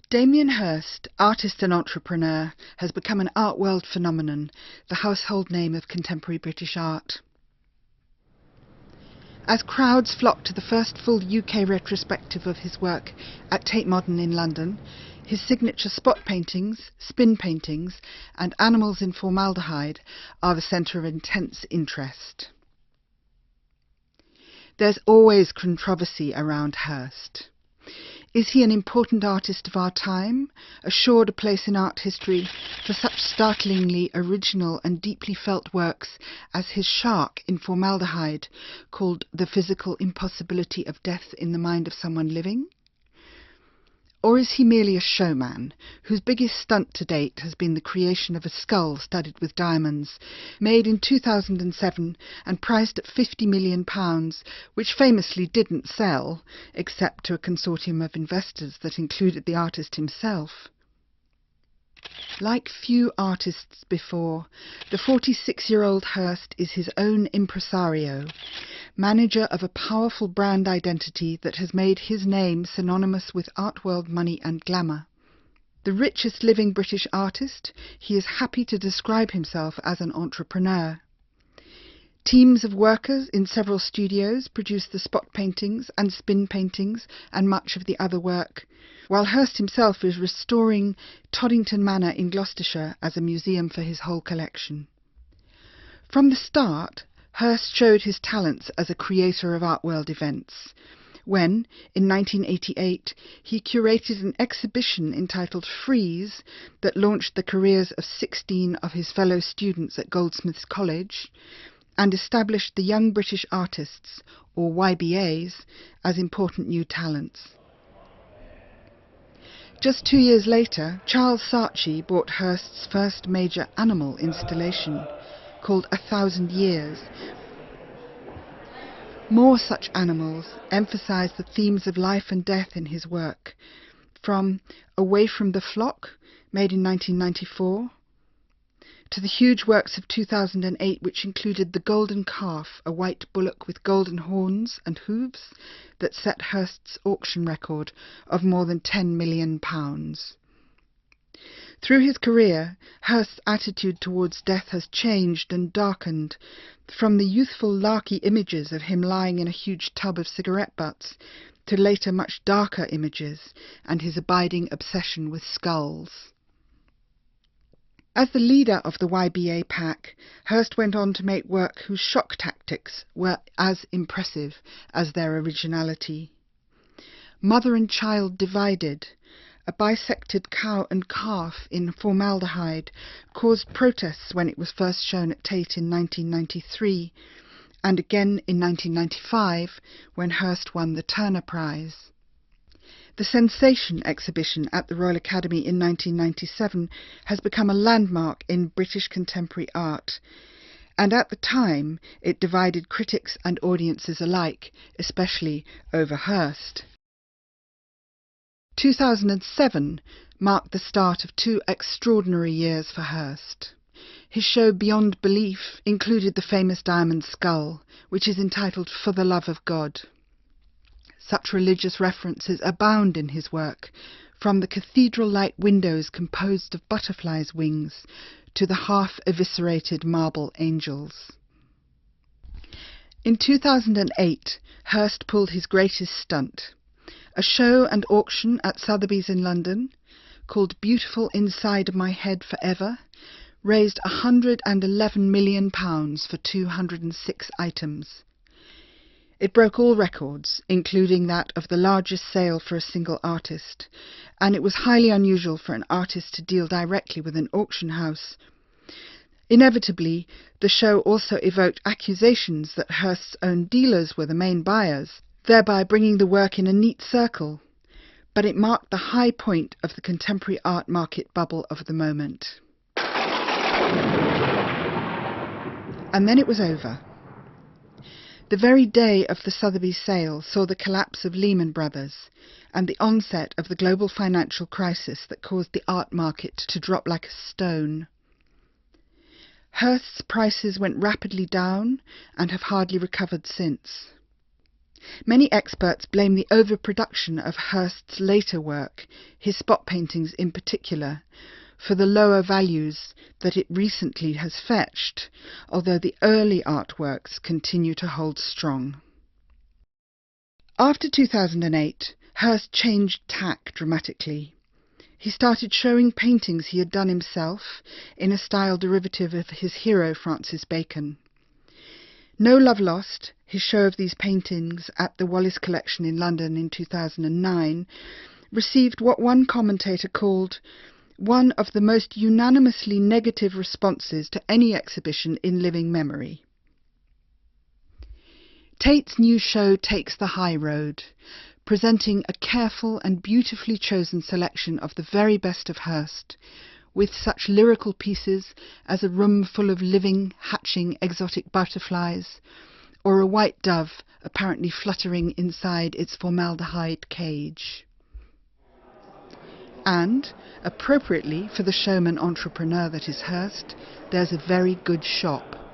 Damien Hirst, artist and entrepreneur, has become an art world phenomenon, the household name of contemporary British art. As crowds flocked to the first full UK retrospective of his work at Tate Modern in London, his signature spot paintings, spin paintings, and animals in formaldehyde are the centre of intense interest. There's always controversy around Hirst. Is he an important artist of our time, assured a place in art history for such startlingly original and deeply felt works as his shark in formaldehyde, called The Physical Impossibility of Death in the Mind of Someone Living? Or is he merely a showman, whose biggest stunt to date has been the creation of a skull studded with diamonds, made in 2007 and priced at £50 million, which famously didn't sell, except to a consortium of investors that included the artist himself? Like few artists before, the 46-year-old Hirst is his own impresario, manager of a powerful brand identity that has made his name synonymous with art world money and glamour. The richest living British artist, he is happy to describe himself as an entrepreneur. Teams of workers in several studios produce the spot paintings and spin paintings and much of the other work, while Hirst himself is restoring Toddington Manor in Gloucestershire as a museum for his whole collection. From the start, Hirst showed his talents as a creator of art world events, when, in 1988, he curated an exhibition entitled Freeze that launched the careers of 16 of his fellow students at Goldsmiths College, and established the Young British Artists, or YBAs, as important new talents. Just 2 years later, Charles Saatchi bought Hirst's first major animal installation, called 1,000 Years. More such animals emphasise the themes of life and death in his work, from Away from the Flock, made in 1994, to the huge works of 2008, which included The Golden Calf, a white bullock with golden horns and hooves that set Hirst's auction record of more than £10 million. Through his career, Hirst's attitude towards death has changed and darkened, from the youthful larky images of him lying in a huge tub of cigarette butts to later much darker images and his abiding obsession with skulls. As the leader of the YBA pack, Hirst went on to make work whose shock tactics were as impressive as their originality. Mother and Child Divided, a bisected cow and calf in formaldehyde, caused protests when it was first shown at Tate in 1993, and again in 1995 when Hirst won the Turner Prize. The Sensation exhibition at the Royal Academy in 1997 has become a landmark in British contemporary art, and at the time it divided critics and audiences alike, especially over Hirst. 2007 marked the start of 2 extraordinary years for Hirst. His show Beyond Belief included the famous diamond skull, which is entitled For the Love of God. Such religious references abound in his work, from the cathedral-like windows composed of butterflies' wings to the half-eviscerated marble angels. In 2008, Hirst pulled his greatest stunt. A show and auction at Sotheby's in London, called Beautiful Inside My Head Forever, raised £111 million for 206 items. It broke all records, including that of the largest sale for a single artist, and it was highly unusual for an artist to deal directly with an auction house. Inevitably, the show also evoked accusations that Hirst's own dealers were the main buyers, thereby bringing the work in a neat circle, but it marked the high point of the contemporary art market bubble of the moment. And then it was over. The very day of the Sotheby's sale saw the collapse of Lehman Brothers and the onset of the global financial crisis that caused the art market to drop like a stone. Hirst's prices went rapidly down and have hardly recovered since. Many experts blame the overproduction of Hirst's later work, his spot paintings in particular, for the lower values that it recently has fetched, although the early artworks continue to hold strong. After 2008, Hirst changed tack dramatically. He started showing paintings he had done himself in a style derivative of his hero Francis Bacon. No Love Lost, his show of these paintings at the Wallace Collection in London in 2009, received what one commentator called one of the most unanimously negative responses to any exhibition in living memory. Tate's new show takes the high road, presenting a careful and beautifully chosen selection of the very best of Hirst, with such lyrical pieces as a room full of living, hatching exotic butterflies, or a white dove apparently fluttering inside its formaldehyde cage. And, appropriately for the showman entrepreneur that is Hirst, there's a very good shop.